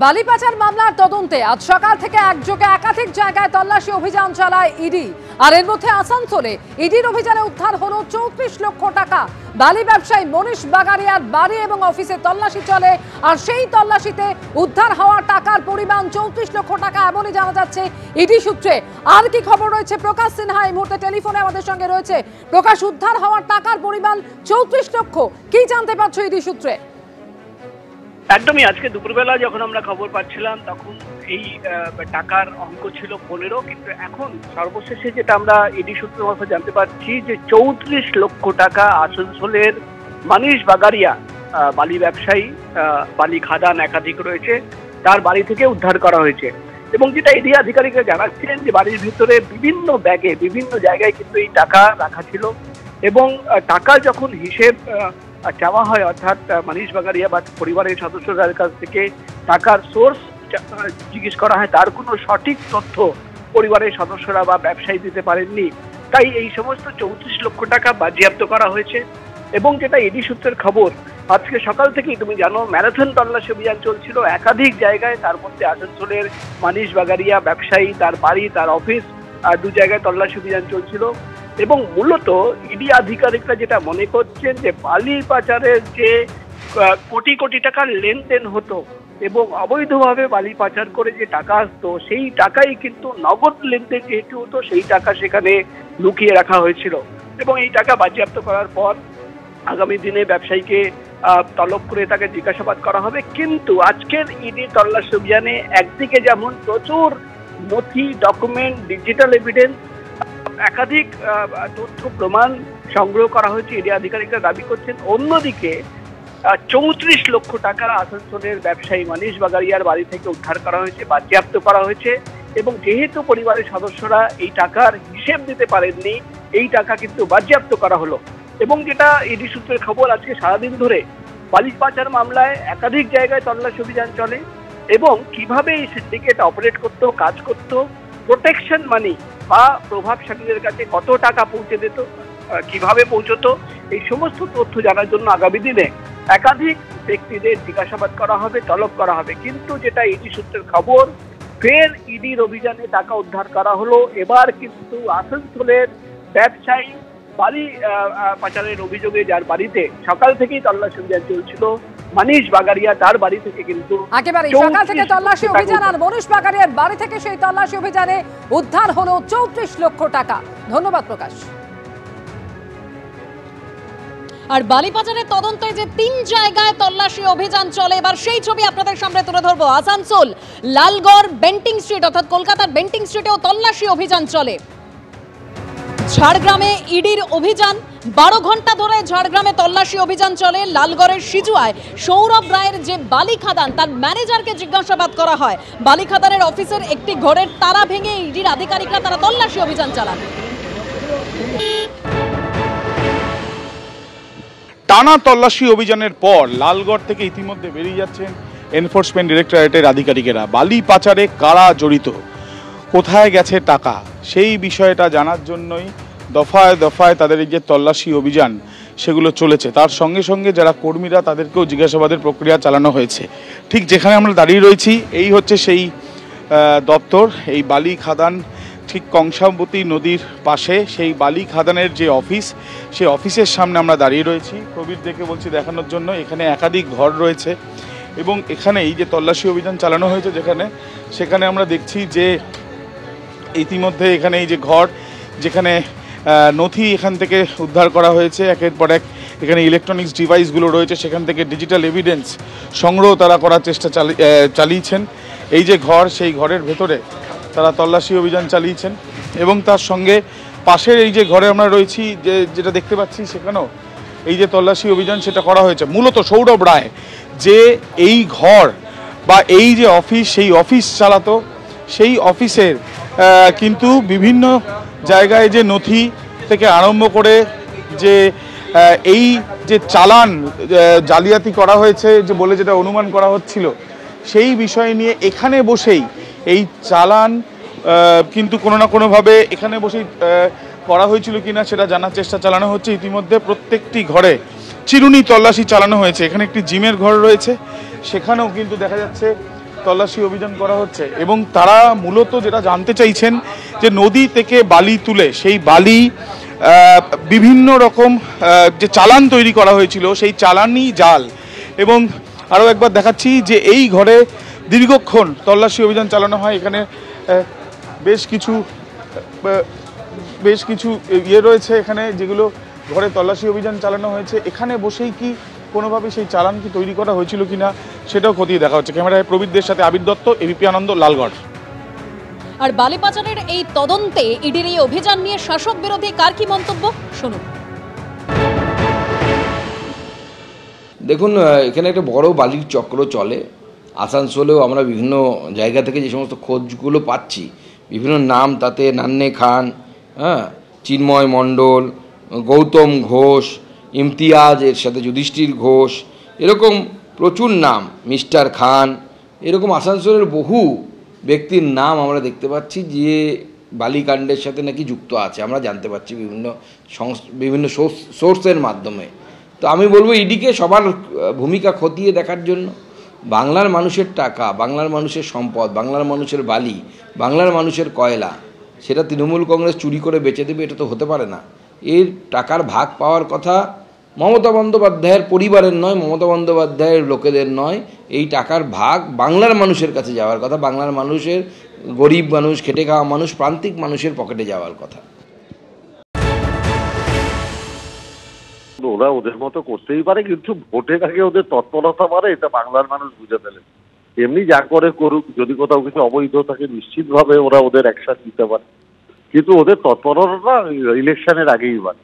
বালি পাচার মামলার তদন্তে আজ সকাল থেকে একযোগে একাধিক জায়গায় তল্লাশি অভিযান চালায় ইডি। আর এর মধ্যে আসানসোলে ইডির অভিযানে উদ্ধার হলো 34 লক্ষ টাকা। বালি ব্যবসায়ী মনীষ বাগারিয়ার বাড়ি এবং অফিসে তল্লাশি চলে, আর সেই তল্লাশিতে উদ্ধার হওয়া টাকার পরিমাণ 34 লক্ষ টাকা এমনই জানা যাচ্ছে ইডি সূত্রে। আর কি খবর রয়েছে প্রকাশ সিনহা এই মুহূর্তে টেলিফোনে আমাদের সঙ্গে রয়েছে। প্রকাশ, উদ্ধার হওয়া টাকার পরিমাণ 34 লক্ষ, কি জানতে পারছো ইডি সূত্রে? একদমই, আজকে দুপুরবেলা যখন আমরা খবর পাচ্ছিলাম তখন এই টাকার অঙ্ক ছিল 15, কিন্তু এখন সর্বশেষে যেটা আমরা ইডি সূত্রের মারফত জানতে পারছি যে 34 লক্ষ টাকা আসানসোলের মনীষ বাগারিয়া বালি ব্যবসায়ী, বালি খাদান একাধিক রয়েছে, তার বাড়ি থেকে উদ্ধার করা হয়েছে। এবং যেটা ইডি আধিকারিকরা জানাচ্ছেন যে বাড়ির ভিতরে বিভিন্ন ব্যাগে বিভিন্ন জায়গায় কিন্তু এই টাকা রাখা ছিল, এবং টাকা যখন হিসেব চাওয়া হয়, অর্থাৎ মনীষ বাগারিয়া বা পরিবারের সদস্যদের কাছ থেকে টাকার সোর্স জিজ্ঞেস করা হয়, তার কোনো সঠিক তথ্য পরিবারের সদস্যরা বা ব্যবসায়ী দিতে পারেননি। তাই এই সমস্ত 34 লক্ষ টাকা বাজেয়াপ্ত করা হয়েছে। এবং যেটা ইডি সূত্রের খবর, আজকে সকাল থেকেই তুমি জানো ম্যারাথন তল্লাশি অভিযান চলছিল একাধিক জায়গায়, তার মধ্যে আসানসোলের মনীষ বাগারিয়া ব্যবসায়ী, তার বাড়ি, তার অফিস, দু জায়গায় তল্লাশি অভিযান চলছিল। এবং মূলত ইডি আধিকারিকরা যেটা মনে করছেন যে বালি পাচারের যে কোটি কোটি টাকার লেনদেন হতো এবং অবৈধভাবে বালি পাচার করে যে টাকা আসতো, সেই টাকাই কিন্তু নগদ লেনদেন যেহেতু হতো, সেই টাকা সেখানে লুকিয়ে রাখা হয়েছিল। এবং এই টাকা বাজেয়াপ্ত করার পর আগামী দিনে ব্যবসায়ীকে তলব করে তাকে জিজ্ঞাসাবাদ করা হবে। কিন্তু আজকের ইডি তল্লাশি অভিযানে একদিকে যেমন প্রচুর নথি, ডকুমেন্ট, ডিজিটাল এভিডেন্স, একাধিক তথ্য প্রমাণ সংগ্রহ করা হয়েছে ইডি আধিকারিকরা দাবি করছেন, অন্যদিকে 34 লক্ষ টাকা আসানসোলের ব্যবসায়ী মনীষ বাগারিয়ার বাড়ি থেকে উদ্ধার করা হয়েছে, বাজেয়াপ্ত করা হয়েছে। এবং যেহেতু পরিবারের সদস্যরা এই টাকার হিসেব দিতে পারেননি, এই টাকা কিন্তু বাজেয়াপ্ত করা হলো। এবং যেটা ইডি সূত্রের খবর, আজকে সারাদিন ধরে বালি পাচার মামলায় একাধিক জায়গায় তল্লাশি অভিযান চলে, এবং কিভাবে এই সিন্ডিকেট অপারেট করতো, কাজ করতো, প্রোটেকশন মানি বা প্রভাবশালীদের কাছে কত টাকা পৌঁছে দিত, কিভাবে পৌঁছতো, এই সমস্ত তথ্য জানার জন্য আগামী দিনে একাধিক ব্যক্তিদের জিজ্ঞাসাবাদ করা হবে, তলব করা হবে। কিন্তু যেটা ইডি সূত্রের খবর, ফের ইডির অভিযানে টাকা উদ্ধার করা হলো। এবার কিন্তু আসানসোলের ব্যবসায়ী বালি পাচারের অভিযোগে যার বাড়িতে সকাল থেকেই তল্লাশি অভিযান চলছিল, মনীষ বাগারিয়া, তার বাড়ি থেকে কিন্তু একেবারে সকাল থেকে তল্লাশি অভিযান, আর মনীষ বাগারিয়ার বাড়ি থেকে সেই তল্লাশি অভিযানে উদ্ধার হলো 34 লক্ষ টাকা। ধন্যবাদ প্রকাশ। আর বালি পাচারের তদন্তে যে 3 জায়গায় তল্লাশি অভিযান চলে, এবার সেই ছবি আপনাদের সামনে তুলে ধরবো। আসানসোল লালগড় বেন্টিং স্ট্রিট, অর্থাৎ কলকাতার বেন্টিং স্ট্রিটেও তল্লাশি অভিযান চলে। ঝাড়গ্রামে ইডির অভিযান, 12 ঘন্টা ধরে ঝাড়গ্রামে তল্লাশি অভিযান চলে। লালগড়ের সিজুয়ায় সৌরভ রায়ের যে বালি খাদান, তার ম্যানেজারকে জিজ্ঞাসাবাদ করা হয়। বালি খাদানের অফিসের একটি ঘরের তালা ভেঙে ইডির আধিকারিকরা তারা তল্লাশি অভিযান চালান। টানা তল্লাশি অভিযানের পর লালগড় থেকে ইতিমধ্যে বেরিয়ে যাচ্ছেন এনফোর্সমেন্ট ডিরেক্টরেটের আধিকারিকেরা। বালি পাচারে কারা জড়িত, কোথায় গেছে টাকা, সেই বিষয়টা জানার জন্যই দফায় দফায় তাদের এই যে তল্লাশি অভিযান সেগুলো চলেছে। তার সঙ্গে সঙ্গে যারা কর্মীরা তাদেরকেও জিজ্ঞাসাবাদের প্রক্রিয়া চালানো হয়েছে। ঠিক যেখানে আমরা দাঁড়িয়ে রয়েছি, এই হচ্ছে সেই দপ্তর, এই বালি খাদান, ঠিক কংসাবতী নদীর পাশে সেই বালি খাদানের যে অফিস, সেই অফিসের সামনে আমরা দাঁড়িয়ে রয়েছি। প্রবীর দেখে বলছি দেখানোর জন্য, এখানে একাধিক ঘর রয়েছে এবং এখানে এই যে তল্লাশি অভিযান চালানো হয়েছে সেখানে আমরা দেখছি যে ইতিমধ্যে এখানে এই যে ঘর, যেখানে নথি এখান থেকে উদ্ধার করা হয়েছে একের পর এক, এখানে ইলেকট্রনিক্স ডিভাইসগুলো রয়েছে, সেখান থেকে ডিজিটাল এভিডেন্স সংগ্রহ তারা করার চেষ্টা চালিয়েছেন। এই যে ঘর, সেই ঘরের ভেতরে তারা তল্লাশি অভিযান চালিয়েছেন। এবং তার সঙ্গে পাশের এই যে ঘরে আমরা রয়েছি, যেটা দেখতে পাচ্ছি, সেখানেও এই যে তল্লাশি অভিযান সেটা করা হয়েছে। মূলত সৌরভ রায় যে এই ঘর বা এই যে অফিস, সেই অফিস চালাতো, সেই অফিসের কিন্তু বিভিন্ন জায়গায় যে নথি থেকে আরম্ভ করে যে এই যে চালান জালিয়াতি করা হয়েছে যে বলে যেটা অনুমান করা হচ্ছিল, সেই বিষয় নিয়ে এখানে বসেই এই চালান কিন্তু কোনো না কোনোভাবে এখানে বসেই করা হয়েছিল কিনা সেটা জানার চেষ্টা চালানো হচ্ছে। ইতিমধ্যে প্রত্যেকটি ঘরে চিরুনি তল্লাশি চালানো হয়েছে। এখানে একটি জিমের ঘর রয়েছে, সেখানেও কিন্তু দেখা যাচ্ছে তল্লাশি অভিযান করা হচ্ছে এবং তারা মূলত যেটা জানতে চাইছেন যে নদী থেকে বালি তুলে সেই বালি বিভিন্ন রকম যে চালান তৈরি করা হয়েছিল সেই চালানি জাল। এবং আরও একবার দেখাচ্ছি যে এই ঘরে দীর্ঘক্ষণ তল্লাশি অভিযান চালানো হয়। এখানে বেশ কিছু ইয়ে রয়েছে এখানে যেগুলো ঘরে তল্লাশি অভিযান চালানো হয়েছে। এখানে বসেই কি কোনোভাবে সেই চালান কি তৈরি করা হয়েছিল কিনা সেটাও খতিয়ে দেখা হচ্ছে। ক্যামেরায় প্রবীরদের সাথে আবির দত্ত, এবিপি আনন্দ, লালগড়। আর বালি পাচারের এই তদন্তে ইডির এই অভিযান নিয়ে শাসক বিরোধী কার কি মন্তব্য শুনুন। দেখুন, এখানে একটা বড় বালির চক্র চলে। আসানসোলেও আমরা বিভিন্ন জায়গা থেকে যে সমস্ত খোঁজগুলো পাচ্ছি, বিভিন্ন নাম, তাতে নান্নে খান, চিন্ময় মণ্ডল, গৌতম ঘোষ, ইমতিয়াজ, এর সাথে যুধিষ্ঠির ঘোষ, এরকম প্রচুর নাম, মিস্টার খান, এরকম আসানসোলের বহু ব্যক্তির নাম আমরা দেখতে পাচ্ছি যে বালিকাণ্ডের সাথে নাকি যুক্ত আছে। আমরা জানতে পারছি বিভিন্ন সোর্সের মাধ্যমে। তো আমি বলবো ইডিকে সবার ভূমিকা খতিয়ে দেখার জন্য। বাংলার মানুষের টাকা, বাংলার মানুষের সম্পদ, বাংলার মানুষের বালি, বাংলার মানুষের কয়লা, সেটা তৃণমূল কংগ্রেস চুরি করে বেচে দেবে, এটা তো হতে পারে না। এর টাকার ভাগ পাওয়ার কথা মমতা বন্দ্যোপাধ্যায়ের পরিবারের নয়, মমতা বন্দ্যোপাধ্যায়ের লোকেদের নয়। এই টাকার ভাগ বাংলার মানুষের কাছে যাওয়ার কথা, বাংলার মানুষের, গরিব মানুষ, খেটে খাওয়া মানুষ, প্রান্তিক মানুষের পকেটে যাওয়ার কথা। ওরা ওদের মতো করতেই পারে, কিন্তু ভোটের আগে ওদের তৎপরতা পারে, এটা বাংলার মানুষ বুঝে ফেলে। এমনি যা করে করুক, যদি কোথাও কিছু অবৈধ থাকে নিশ্চিতভাবে ওরা ওদের অ্যাকশন নিতে পারে, কিন্তু ওদের তৎপরতা ইলেকশনের আগেই পারে।